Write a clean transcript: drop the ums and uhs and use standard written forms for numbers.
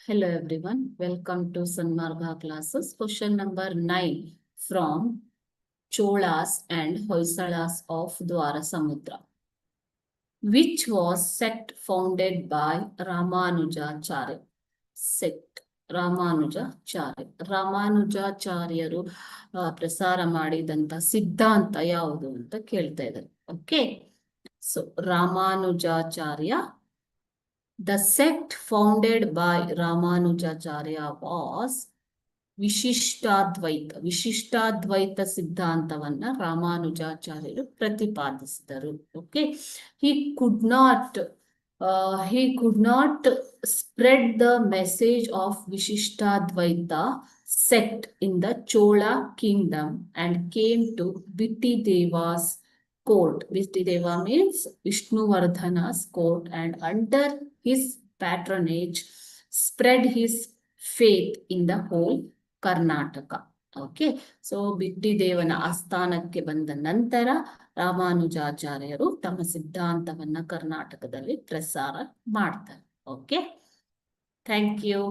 Hello everyone, welcome to Sanmarga classes. Question number 9 from Cholas and Hoysalas of Dwarasamudra. Which was sect founded by Ramanujacharya? Sect ರಾಮಾನುಜಾಚಾರ್ಯರು ಪ್ರಸಾರ ಮಾಡಿದಂತ ಸಿದ್ಧಾಂತ ಯಾವುದು ಅಂತ ಕೇಳ್ತಾ ಇದ್ದಾರೆ. Okay, so Ramanujacharya. The sect founded by Ramanujacharya was Vishishtadvaita. Vishishtadvaita ಸಿದ್ಧಾಂತವನ್ನ ರಾಮಾನುಜಾಚಾರ್ಯರು ಪ್ರತಿಪಾದಿಸಿದರು. Okay, he could not spread the message of Vishishtadvaita sect in the Chola kingdom and came to Vittideva's court. Vittideva means Vishnuvardhana's court, and under his patronage spread his faith in the whole Karnataka. Okay, so ಬಿಟ್ಟಿದೇವನ ಆಸ್ಥಾನಕ್ಕೆ ಬಂದ ನಂತರ ರಾಮಾನುಜಾಚಾರ್ಯರು ತಮ್ಮ ಸಿದ್ಧಾಂತವನ್ನ ಕರ್ನಾಟಕದಲ್ಲಿ ಪ್ರಸಾರ ಮಾಡ್ತಾರೆ. Okay, thank you.